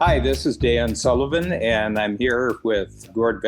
Hi, this is Dan Sullivan, and I'm here with Gord,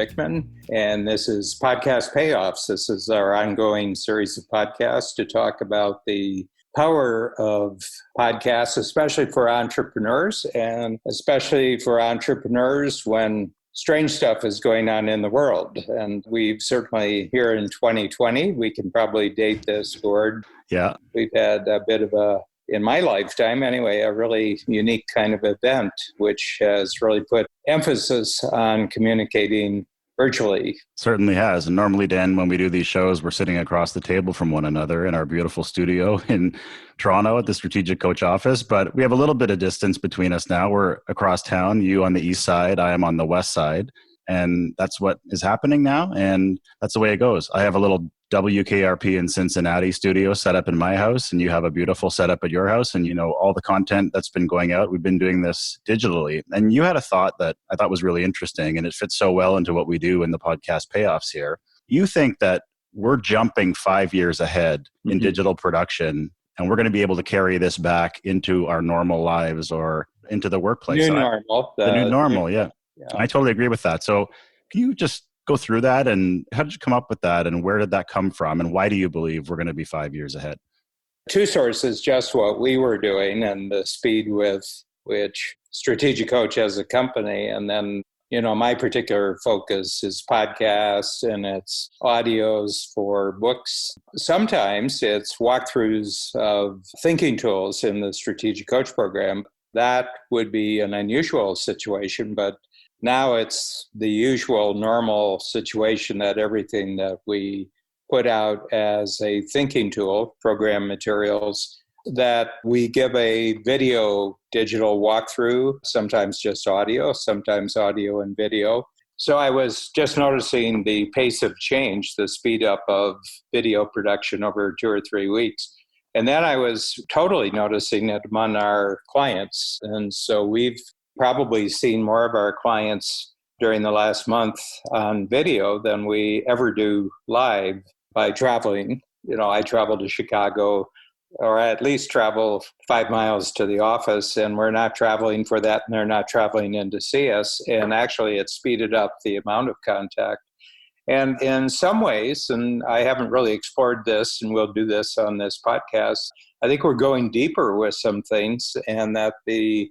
and this is Podcast Payoffs. This is our ongoing series of podcasts to talk about the power of podcasts, especially for entrepreneurs, and especially for entrepreneurs when strange stuff is going on in the world. And we've certainly, here in 2020, we can probably date this, Gord. Yeah. We've had a bit of in my lifetime anyway, a really unique kind of event, which has really put emphasis on communicating virtually. Certainly has. And normally, Dan, when we do these shows, we're sitting across the table from one another in our beautiful studio in Toronto at the Strategic Coach office. But we have a little bit of distance between us now. We're across town, you on the east side, I am on the west side. And that's what is happening now. And that's the way it goes. I have a little WKRP in Cincinnati studio set up in my house, and you have a beautiful setup at your house. And, you know, all the content that's been going out, we've been doing this digitally. And you had a thought that I thought was really interesting, and it fits so well into what we do in the podcast payoffs here. You think that we're jumping 5 years ahead in digital production, and we're going to be able to carry this back into our normal lives or into the workplace. New normal. The new normal, yeah. I totally agree with that. So can you just go through that, and how did you come up with that, and where did that come from, and why do you believe we're going to be 5 years ahead? Two sources, just what we were doing and the speed with which Strategic Coach as a company, and then, you know, my particular focus is podcasts and it's audios for books. Sometimes it's walkthroughs of thinking tools in the Strategic Coach program. That would be an unusual situation, but now it's the usual normal situation that everything that we put out as a thinking tool, program materials, that we give a video digital walkthrough, sometimes just audio, sometimes audio and video. So I was just noticing the pace of change, the speed up of video production over 2 or 3 weeks. And then I was totally noticing it among our clients. And so we've probably seen more of our clients during the last month on video than we ever do live by traveling. You know, I travel to Chicago, or at least travel 5 miles to the office, and we're not traveling for that, and they're not traveling in to see us. And actually, it speeded up the amount of contact. And in some ways, and I haven't really explored this, and we'll do this on this podcast, I think we're going deeper with some things, and that the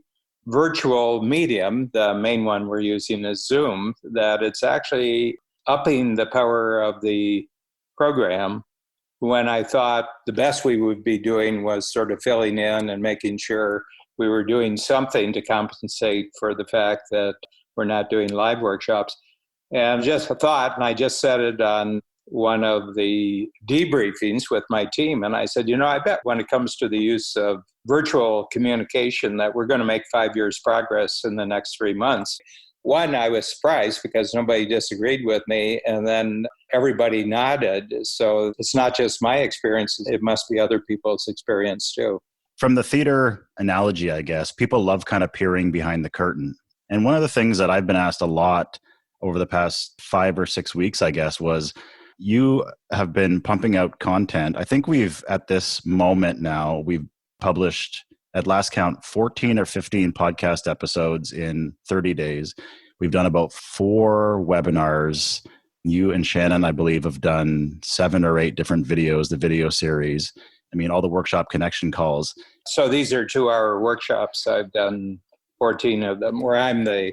virtual medium, the main one we're using is Zoom, that it's actually upping the power of the program, when I thought the best we would be doing was sort of filling in and making sure we were doing something to compensate for the fact that we're not doing live workshops. And just a thought, and I just said it on one of the debriefings with my team, and I said, you know, I bet when it comes to the use of virtual communication that we're going to make 5 years progress in the next 3 months. One, I was surprised because nobody disagreed with me, and then everybody nodded. So it's not just my experience, it must be other people's experience too. From the theater analogy, I guess, people love kind of peering behind the curtain. And one of the things that I've been asked a lot over the past 5 or 6 weeks, I guess, was you have been pumping out content. I think at this moment now, we've published, at last count, 14 or 15 podcast episodes in 30 days. We've done about 4 webinars. You and Shannon, I believe, have done 7 or 8 different videos, the video series. I mean, all the workshop connection calls. So these are 2-hour workshops. I've done 14 of them where I'm the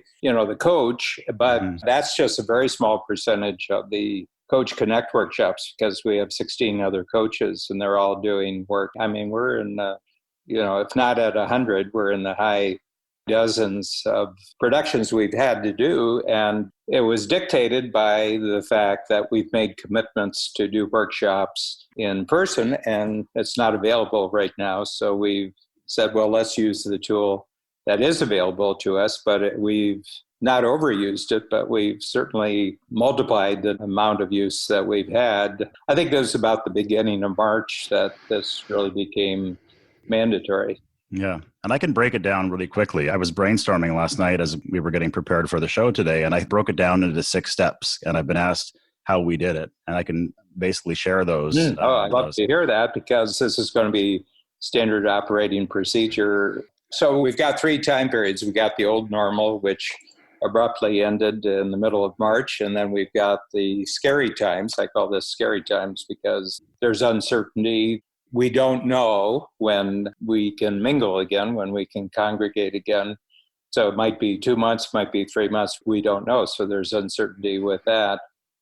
coach, but that's just a very small percentage of the Coach Connect workshops, because we have 16 other coaches and they're all doing work. I mean, we're in if not at 100, we're in the high dozens of productions we've had to do. And it was dictated by the fact that we've made commitments to do workshops in person, and it's not available right now. So we've said, well, let's use the tool that is available to us, but we've not overused it, but we've certainly multiplied the amount of use that we've had. I think it was about the beginning of March that this really became mandatory. Yeah. And I can break it down really quickly. I was brainstorming last night as we were getting prepared for the show today, and I broke it down into 6 steps, and I've been asked how we did it. And I can basically share those. I'd love to hear that, because this is going to be standard operating procedure. So we've got 3 time periods. We've got the old normal, which abruptly ended in the middle of March. And then we've got the scary times. I call this scary times because there's uncertainty. We don't know when we can mingle again, when we can congregate again. So it might be 2 months, might be 3 months. We don't know. So there's uncertainty with that.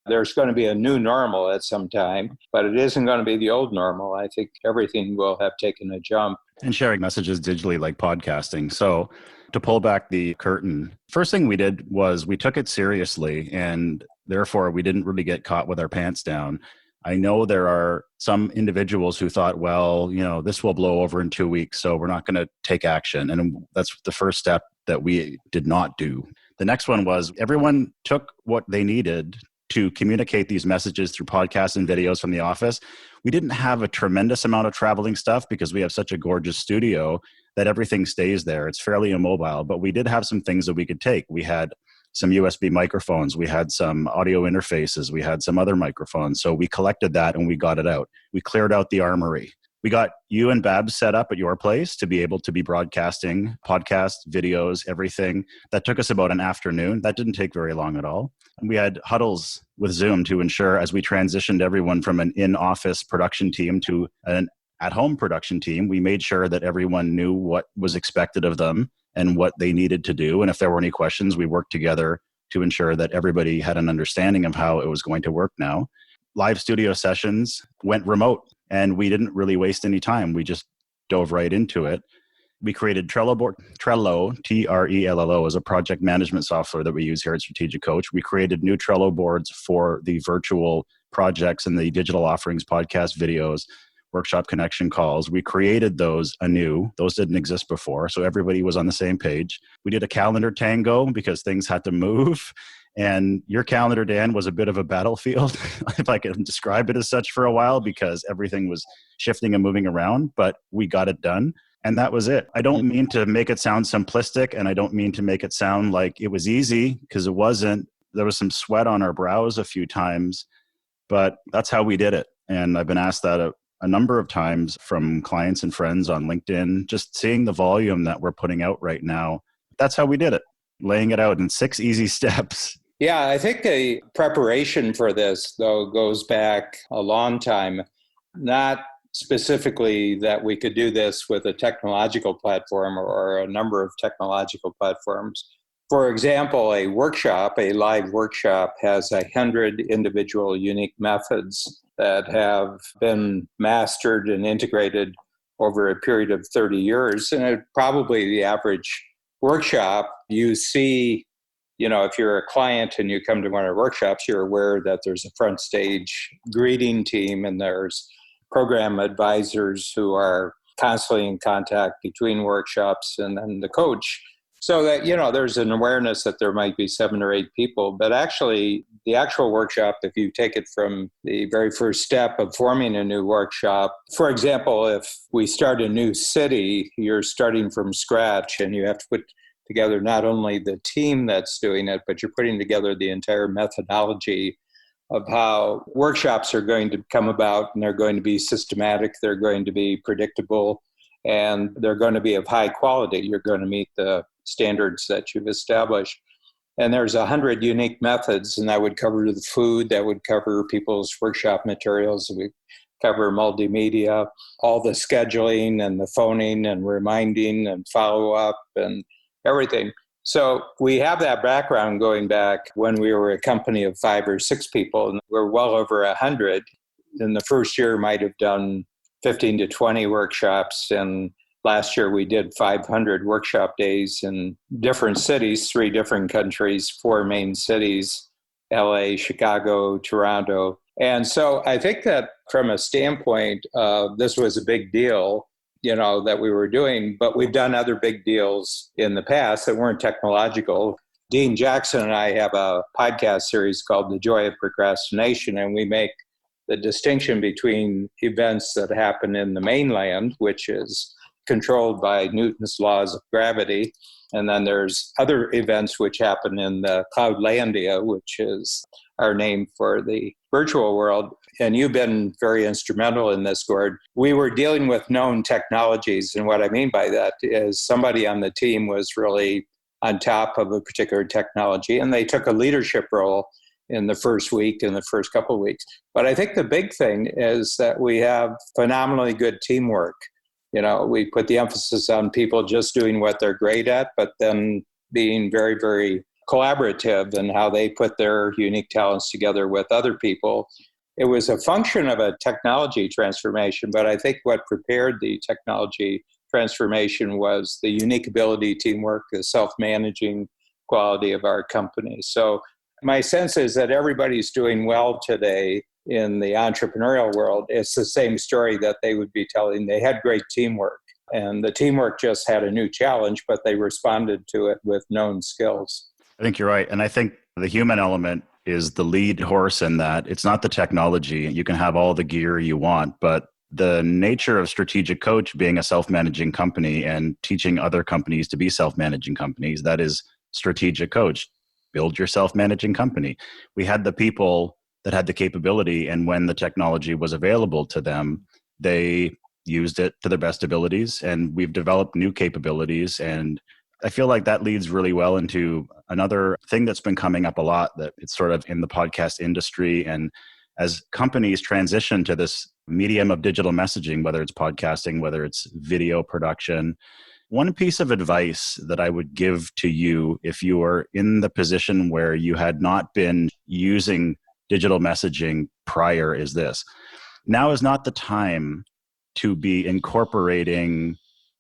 There's going to be a new normal at some time, but it isn't going to be the old normal. I think everything will have taken a jump. And sharing messages digitally like podcasting. So to pull back the curtain, first thing we did was we took it seriously, and therefore we didn't really get caught with our pants down. I know there are some individuals who thought, well, this will blow over in 2 weeks, so we're not going to take action. And that's the first step that we did not do. The next one was everyone took what they needed to communicate these messages through podcasts and videos from the office. We didn't have a tremendous amount of traveling stuff because we have such a gorgeous studio that everything stays there. It's fairly immobile, but we did have some things that we could take. We had some USB microphones. We had some audio interfaces. We had some other microphones. So we collected that and we got it out. We cleared out the armory. We got you and Babs set up at your place to be able to be broadcasting podcasts, videos, everything. That took us about an afternoon. That didn't take very long at all. And we had huddles with Zoom to ensure as we transitioned everyone from an in-office production team to an at-home production team, we made sure that everyone knew what was expected of them and what they needed to do. And if there were any questions, we worked together to ensure that everybody had an understanding of how it was going to work now. Live studio sessions went remote, and we didn't really waste any time. We just dove right into it. We created Trello, Trello, is a project management software that we use here at Strategic Coach. We created new Trello boards for the virtual projects and the digital offerings, podcast videos, workshop connection calls. We created those anew. Those didn't exist before, so everybody was on the same page. We did a calendar tango because things had to move. And your calendar, Dan, was a bit of a battlefield, if I can describe it as such, for a while, because everything was shifting and moving around, but we got it done. And that was it. I don't mean to make it sound simplistic, and I don't mean to make it sound like it was easy, because it wasn't. There was some sweat on our brows a few times, but that's how we did it. And I've been asked that a number of times from clients and friends on LinkedIn, just seeing the volume that we're putting out right now. That's how we did it, laying it out in 6 easy steps. Yeah, I think the preparation for this, though, goes back a long time. Not specifically that we could do this with a technological platform or a number of technological platforms. For example, a live workshop, has 100 individual unique methods that have been mastered and integrated over a period of 30 years. And probably the average workshop, you see, if you're a client and you come to one of our workshops, you're aware that there's a front stage greeting team and there's program advisors who are constantly in contact between workshops and the coach. So that, there's an awareness that there might be 7 or 8 people, but actually the actual workshop, if you take it from the very first step of forming a new workshop, for example, if we start a new city, you're starting from scratch and you have to put together not only the team that's doing it, but you're putting together the entire methodology of how workshops are going to come about, and they're going to be systematic, they're going to be predictable, and they're going to be of high quality. You're going to meet the standards that you've established. And there's 100 unique methods, and that would cover the food, that would cover people's workshop materials, we cover multimedia, all the scheduling and the phoning and reminding and follow-up and everything. So we have that background going back when we were a company of 5 or 6 people, and we're well over 100. In the first year, might have done 15 to 20 workshops, and last year we did 500 workshop days in different cities, 3 different countries, 4 main cities, LA, Chicago, Toronto. And so I think that from a standpoint, this was a big deal, that we were doing, but we've done other big deals in the past that weren't technological. Dean Jackson and I have a podcast series called The Joy of Procrastination, and we make the distinction between events that happen in the mainland, which is controlled by Newton's laws of gravity, and then there's other events which happen in the Cloudlandia, which is our name for the virtual world. and you've been very instrumental in this, Gord, we were dealing with known technologies. And what I mean by that is somebody on the team was really on top of a particular technology, and they took a leadership role in the first week, in the first couple of weeks. But I think the big thing is that we have phenomenally good teamwork. We put the emphasis on people just doing what they're great at, but then being very, very collaborative in how they put their unique talents together with other people. It was a function of a technology transformation, but I think what prepared the technology transformation was the unique ability, teamwork, the self-managing quality of our company. So my sense is that everybody's doing well today in the entrepreneurial world. It's the same story that they would be telling. They had great teamwork, and the teamwork just had a new challenge, but they responded to it with known skills. I think you're right. And I think the human element is the lead horse in that. It's not the technology. You can have all the gear you want, but the nature of Strategic Coach being a self-managing company and teaching other companies to be self-managing companies, that is Strategic Coach. Build your self-managing company. We had the people that had the capability, and when the technology was available to them, they used it to their best abilities, and we've developed new capabilities. And I feel like that leads really well into another thing that's been coming up a lot, that it's sort of in the podcast industry. And as companies transition to this medium of digital messaging, whether it's podcasting, whether it's video production, one piece of advice that I would give to you if you are in the position where you had not been using digital messaging prior is this. Now is not the time to be incorporating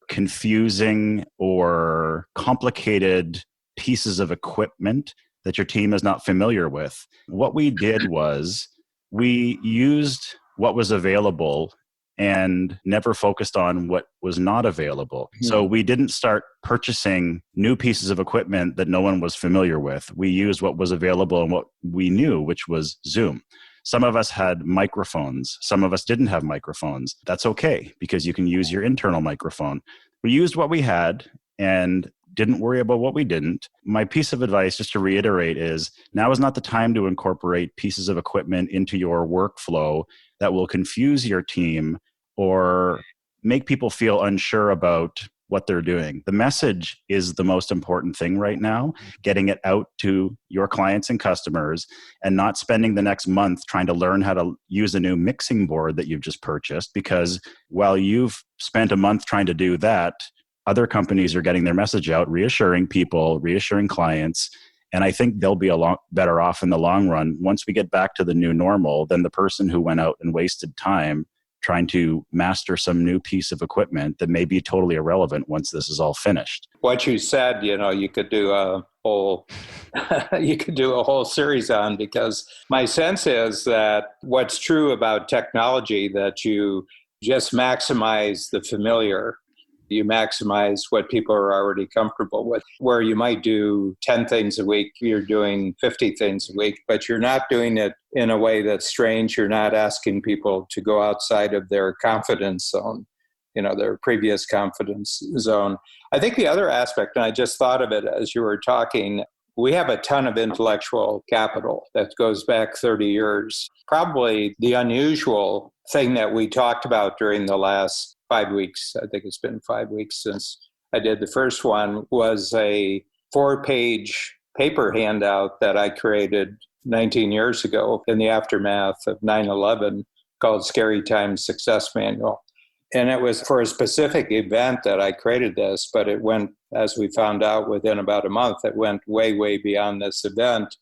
confusing or complicated pieces of equipment that your team is not familiar with. What we did was we used what was available and never focused on what was not available. So we didn't start purchasing new pieces of equipment that no one was familiar with. We used what was available and what we knew, which was Zoom. Some of us had microphones. Some of us didn't have microphones. That's okay, because you can use your internal microphone. We used what we had and didn't worry about what we didn't. My piece of advice, just to reiterate, is now is not the time to incorporate pieces of equipment into your workflow that will confuse your team or make people feel unsure about what they're doing. The message is the most important thing right now, getting it out to your clients and customers, and not spending the next month trying to learn how to use a new mixing board that you've just purchased, because while you've spent a month trying to do that, other companies are getting their message out, reassuring people, reassuring clients. And I think they'll be a lot better off in the long run once we get back to the new normal than the person who went out and wasted time trying to master some new piece of equipment that may be totally irrelevant once this is all finished. What you said, you could do a whole series on, because my sense is that what's true about technology, that you just maximize the familiar. You maximize what people are already comfortable with. Where you might do 10 things a week, you're doing 50 things a week, but you're not doing it in a way that's strange. You're not asking people to go outside of their confidence zone, their previous confidence zone. I think the other aspect, and I just thought of it as you were talking, we have a ton of intellectual capital that goes back 30 years. Probably the unusual thing that we talked about during the last 5 weeks, I think it's been 5 weeks since I did the first one, was a 4-page paper handout that I created 19 years ago in the aftermath of 9/11 called Scary Times Success Manual. And it was for a specific event that I created this, but it went, as we found out within about a month, it went way, way beyond this event.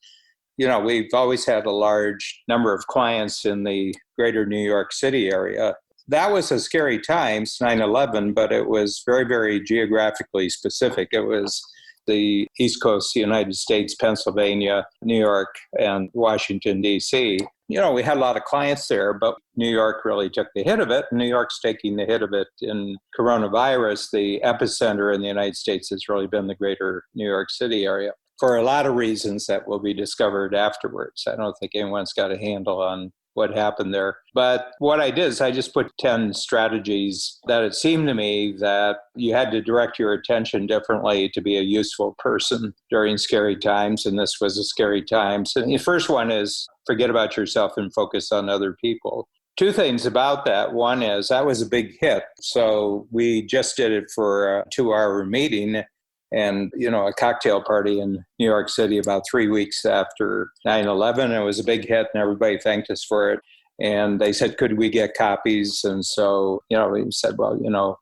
We've always had a large number of clients in the greater New York City area. That was a scary time, 9/11, but it was very, very geographically specific. It was the East Coast, the United States, Pennsylvania, New York, and Washington, D.C. We had a lot of clients there, but New York really took the hit of it. New York's taking the hit of it in coronavirus. The epicenter in the United States has really been the greater New York City area, for a lot of reasons that will be discovered afterwards. I don't think anyone's got a handle on what happened there. But what I did is I just put 10 strategies that it seemed to me that you had to direct your attention differently to be a useful person during scary times. And this was a scary time. So the first one is forget about yourself and focus on other people. Two things about that. One is that was a big hit. So we just did it for a 2-hour meeting and, a cocktail party in New York City about 3 weeks after 9/11. It was a big hit and everybody thanked us for it. And they said, could we get copies? And so, we said, well,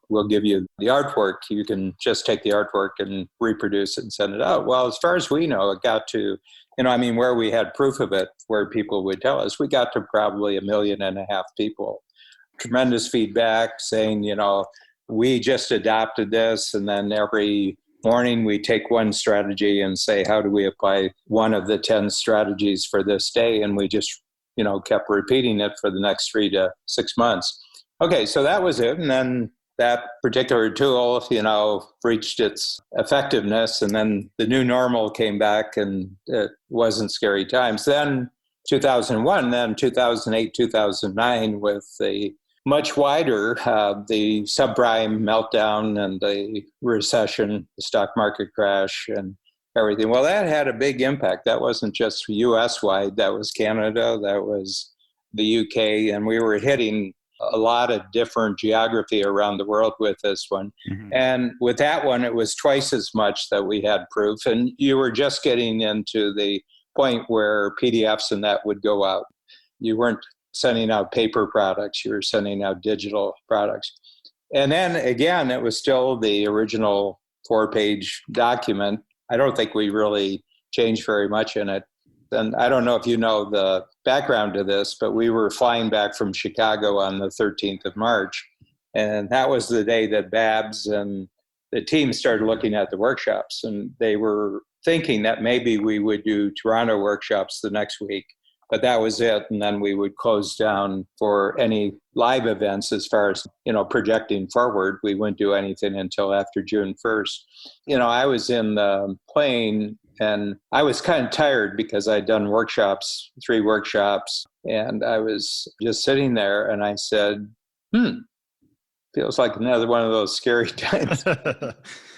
we'll give you the artwork. You can just take the artwork and reproduce it and send it out. Well, as far as we know, it got to, where we had proof of it, where people would tell us, we got to probably 1.5 million people. Tremendous feedback saying, we just adopted this. And then every morning we take one strategy and say, how do we apply one of the 10 strategies for this day? And we just, kept repeating it for the next 3 to 6 months. Okay, so that was it. And then that particular tool, reached its effectiveness. And then the new normal came back and it wasn't scary times. Then 2001, then 2008, 2009 with the much wider, the subprime meltdown and the recession, the stock market crash and everything. Well, that had a big impact. That wasn't just US-wide. That was Canada. That was the UK. And we were hitting a lot of different geography around the world with this one. Mm-hmm. And with that one, it was twice as much that we had proof. And you were just getting into the point where PDFs and that would go out. You weren't sending out paper products. You were sending out digital products. And then again, it was still the original 4-page document. I don't think we really changed very much in it. And I don't know if you know the background to this, but we were flying back from Chicago on the 13th of March. And that was the day that Babs and the team started looking at the workshops. And they were thinking that maybe we would do Toronto workshops the next week. But that was it. And then we would close down for any live events as far as, projecting forward. We wouldn't do anything until after June 1st. I was in the plane and I was kind of tired because I'd done 3 workshops. And I was just sitting there and I said, feels like another one of those scary times.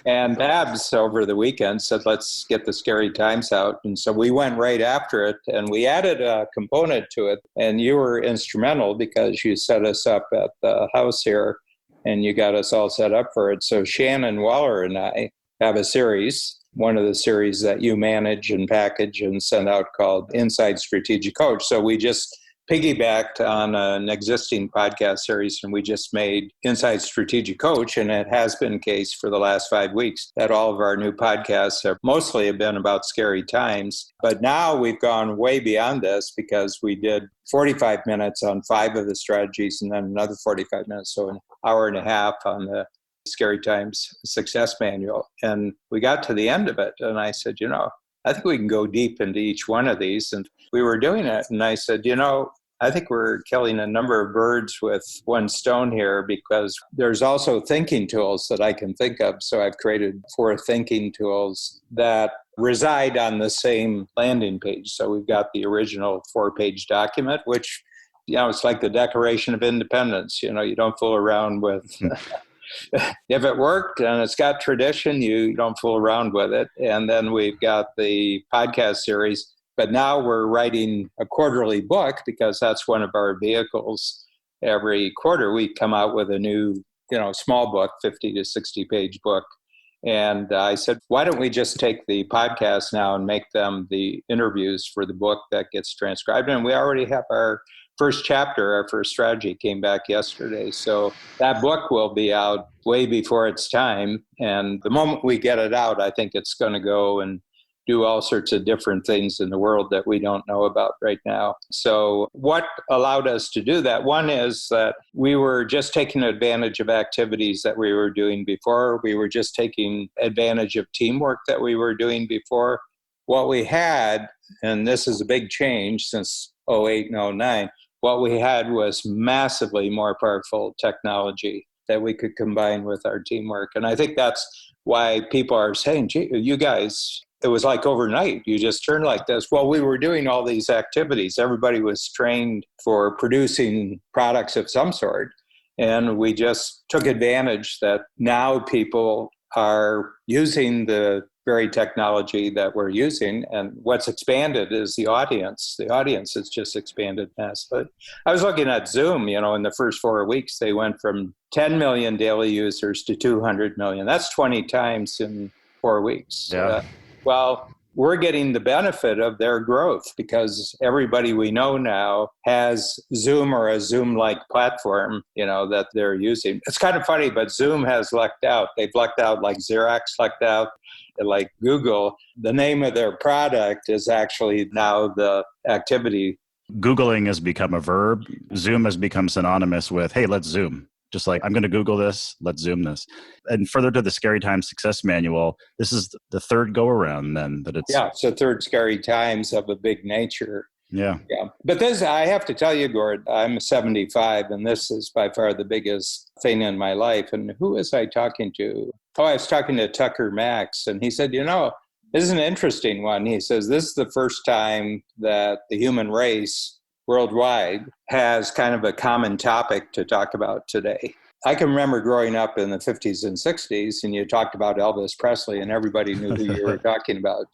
And Babs over the weekend said, let's get the scary times out. And so we went right after it and we added a component to it. And you were instrumental because you set us up at the house here and you got us all set up for it. So Shannon Waller and I have a series, one of the series that you manage and package and send out called Inside Strategic Coach. So we just piggybacked on an existing podcast series and we just made Inside Strategic Coach, and it has been the case for the last 5 weeks that all of our new podcasts have mostly been about scary times. But now we've gone way beyond this because we did 45 minutes on 5 of the strategies and then another 45 minutes, so an hour and a half on the Scary Times Success Manual. And we got to the end of it and I said, I think we can go deep into each one of these. And we were doing it. And I said, I think we're killing a number of birds with one stone here because there's also thinking tools that I can think of. So I've created 4 thinking tools that reside on the same landing page. So we've got the original 4-page document, which, it's like the Declaration of Independence. You don't fool around with... If it worked and it's got tradition, you don't fool around with it. And then we've got the podcast series. But now we're writing a quarterly book because that's one of our vehicles. Every quarter we come out with a new, small book, 50 to 60 page book. And I said, why don't we just take the podcast now and make them the interviews for the book that gets transcribed? And we already have our first chapter, our first strategy came back yesterday. So that book will be out way before its time. And the moment we get it out, I think it's going to go and do all sorts of different things in the world that we don't know about right now. So what allowed us to do that? One is that we were just taking advantage of activities that we were doing before. We were just taking advantage of teamwork that we were doing before. What we had, and this is a big change since 2008 and 2009, what we had was massively more powerful technology that we could combine with our teamwork. And I think that's why people are saying, gee, you guys, it was like overnight. You just turned like this. Well, we were doing all these activities. Everybody was trained for producing products of some sort. And we just took advantage that now people are using the very technology that we're using. And what's expanded is the audience. The audience has just expanded massively. I was looking at Zoom, in the first 4 weeks, they went from 10 million daily users to 200 million. That's 20 times in 4 weeks. Yeah. Well, we're getting the benefit of their growth because everybody we know now has Zoom or a Zoom-like platform, that they're using. It's kind of funny, but Zoom has lucked out. They've lucked out like Xerox lucked out, like Google. The name of their product is actually now the activity. Googling has become a verb. Zoom has become synonymous with, hey, let's Zoom. Just like, I'm going to Google this, let's Zoom this. And further to the Scary Times Success Manual, this is the third go around then that it's... Yeah, so third Scary Times of a big nature. Yeah. But this, I have to tell you, Gord, I'm 75, and this is by far the biggest thing in my life. And who was I talking to? Oh, I was talking to Tucker Max, and he said, this is an interesting one. He says, this is the first time that the human race worldwide has kind of a common topic to talk about today. I can remember growing up in the 50s and 60s, and you talked about Elvis Presley, and everybody knew who you were talking about,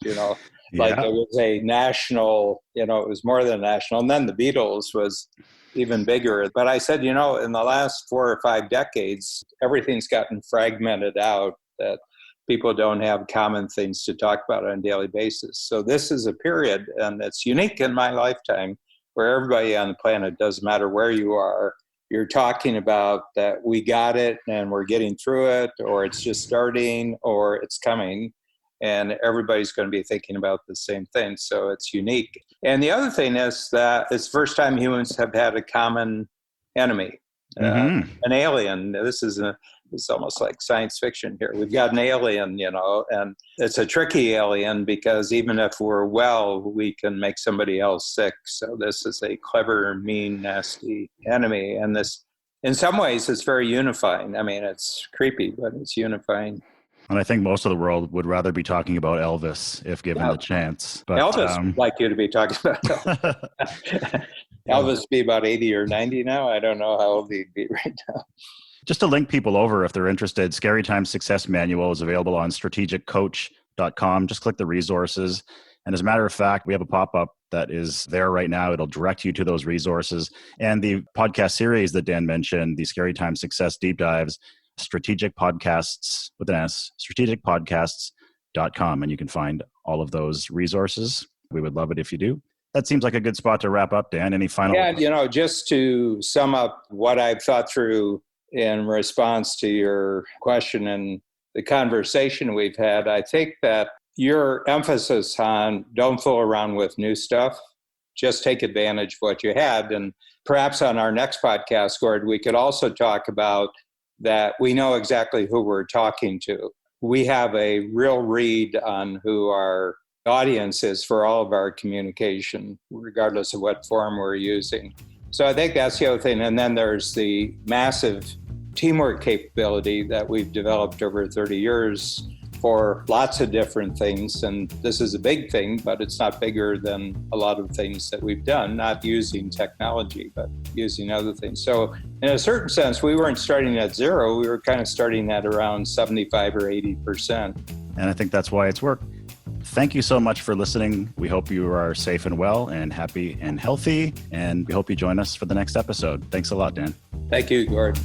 Like it was a national, it was more than national. And then the Beatles was even bigger. But I said, in the last 4 or 5 decades, everything's gotten fragmented out, that people don't have common things to talk about on a daily basis. So this is a period, and it's unique in my lifetime, where everybody on the planet, doesn't matter where you are, you're talking about that we got it and we're getting through it, or it's just starting, or it's coming. And everybody's going to be thinking about the same thing. So it's unique. And the other thing is that it's the first time humans have had a common enemy, an alien. It's almost like science fiction here. We've got an alien, and it's a tricky alien because even if we're well, we can make somebody else sick. So this is a clever, mean, nasty enemy. And this, in some ways, it's very unifying. I mean, it's creepy, but it's unifying. And I think most of the world would rather be talking about Elvis if given the chance. But, Elvis would like you to be talking about Elvis. Elvis be about 80 or 90 now. I don't know how old he'd be right now. Just to link people over if they're interested, Scary Times Success Manual is available on strategiccoach.com. Just click the resources. And as a matter of fact, we have a pop-up that is there right now. It'll direct you to those resources. And the podcast series that Dan mentioned, the Scary Times Success Deep Dives, Strategic Podcasts with an S, strategicpodcasts.com. And you can find all of those resources. We would love it if you do. That seems like a good spot to wrap up, Dan. Any final? Yeah, just to sum up what I've thought through in response to your question and the conversation we've had, I think that your emphasis on don't fool around with new stuff, just take advantage of what you had. And perhaps on our next podcast, Gord, we could also talk about that we know exactly who we're talking to. We have a real read on who our audience is for all of our communication, regardless of what form we're using. So I think that's the other thing. And then there's the massive teamwork capability that we've developed over 30 years for lots of different things. And this is a big thing, but it's not bigger than a lot of things that we've done, not using technology, but using other things. So in a certain sense, we weren't starting at zero. We were kind of starting at around 75 or 80%. And I think that's why it's worked. Thank you so much for listening. We hope you are safe and well and happy and healthy. And we hope you join us for the next episode. Thanks a lot, Dan. Thank you, Gord.